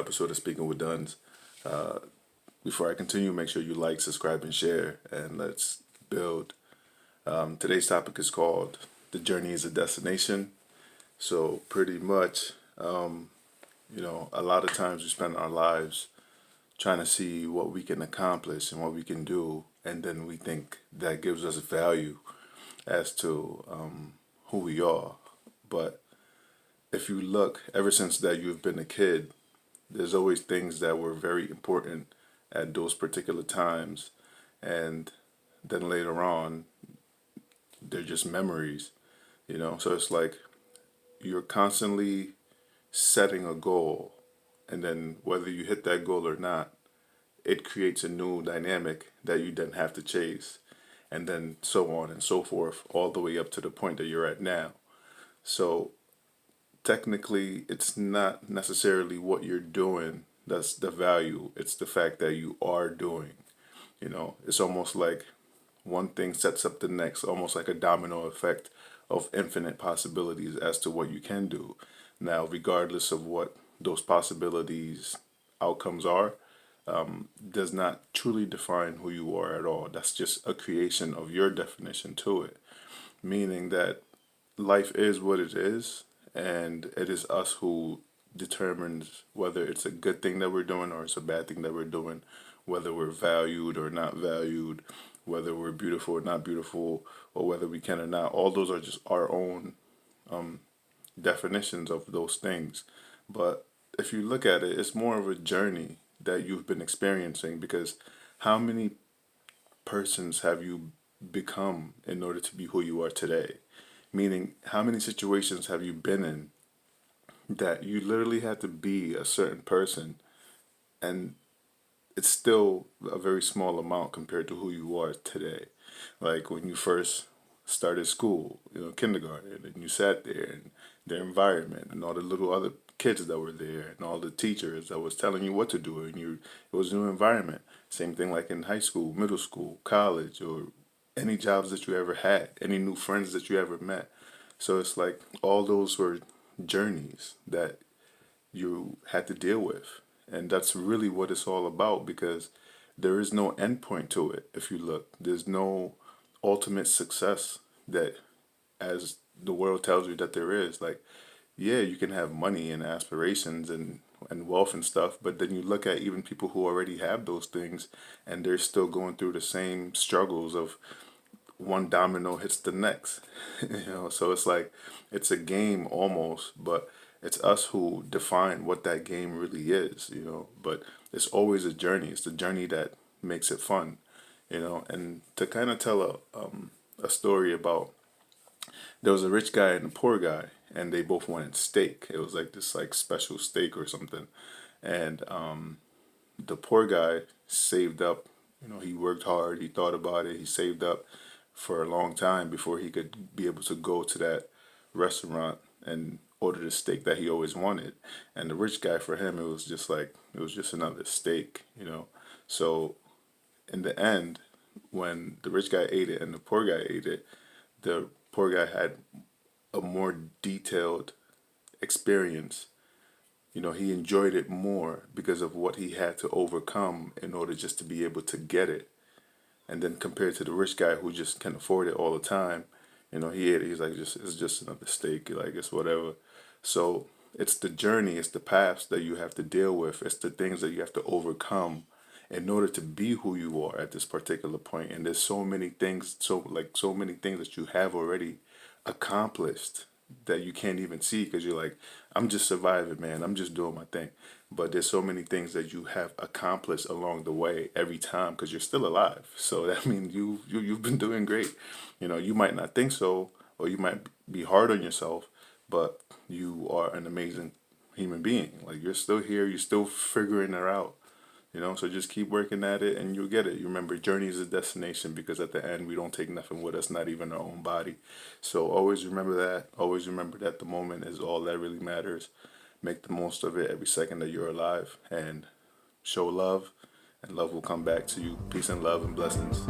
episode of Speaking with Duns. Before I continue, make sure you like, subscribe, and share, and let's build. Today's topic is called "The Journey is a Destination." So pretty much, a lot of times we spend our lives trying to see what we can accomplish and what we can do, and then we think that gives us value as to who we are. But if you look, ever since that you've been a kid, there's always things that were very important at those particular times, and then later on, they're just memories, So it's like you're constantly setting a goal, and then whether you hit that goal or not, it creates a new dynamic that you then have to chase, and then so on and so forth, all the way up to the point that you're at now. So technically, it's not necessarily what you're doing that's the value, it's the fact that you are doing. It's almost like one thing sets up the next, almost like a domino effect of infinite possibilities as to what you can do. Now, regardless of what those possibilities outcomes are, does not truly define who you are at all. That's just a creation of your definition to it, meaning that life is what it is, and it is us who determines whether it's a good thing that we're doing or it's a bad thing that we're doing, whether we're valued or not valued, whether we're beautiful or not beautiful, or whether we can or not. All those are just our own definitions of those things. But if you look at it, it's more of a journey that you've been experiencing, because how many persons have you become in order to be who you are today? Meaning, how many situations have you been in that you literally had to be a certain person, and it's still a very small amount compared to who you are today. Like when you first started school, kindergarten, and you sat there and the environment and all the little other kids that were there and all the teachers that was telling you what to do, and it was a new environment. Same thing like in high school, middle school, college, or any jobs that you ever had, any new friends that you ever met. So it's like all those were journeys that you had to deal with. And that's really what it's all about, because there is no end point to it. If you look, there's no ultimate success that, as the world tells you that there is. Like, yeah, you can have money and aspirations and wealth and stuff, but then you look at even people who already have those things, and they're still going through the same struggles of one domino hits the next. So it's like it's a game almost, but it's us who define what that game really is. But it's always a journey. It's the journey that makes it fun. And to kind of tell a story about, there was a rich guy and a poor guy, and they both wanted steak. It was like this like special steak or something, and the poor guy saved up. He worked hard. He thought about it. He saved up for a long time before he could be able to go to that restaurant and order the steak that he always wanted. And the rich guy, for him, it was just another steak. So in the end, when the rich guy ate it and the poor guy ate it, the poor guy had a more detailed experience. He enjoyed it more because of what he had to overcome in order just to be able to get it. And then compared to the rich guy who just can afford it all the time, he ate it. He's like, it's just another steak. Like, it's whatever. So it's the journey, it's the paths that you have to deal with. It's the things that you have to overcome in order to be who you are at this particular point. And there's so many things, so many things that you have already accomplished that you can't even see, because you're like, I'm just surviving, man. I'm just doing my thing. But there's so many things that you have accomplished along the way every time, because you're still alive. So that means you've been doing great. You might not think so, or you might be hard on yourself, but you are an amazing human being. Like, you're still here. You're still figuring it out. So just keep working at it and you'll get it. You remember, journey is a destination, because at the end, we don't take nothing with us, not even our own body. So always remember that. Always remember that the moment is all that really matters. Make the most of it every second that you're alive, and show love, and love will come back to you. Peace and love and blessings.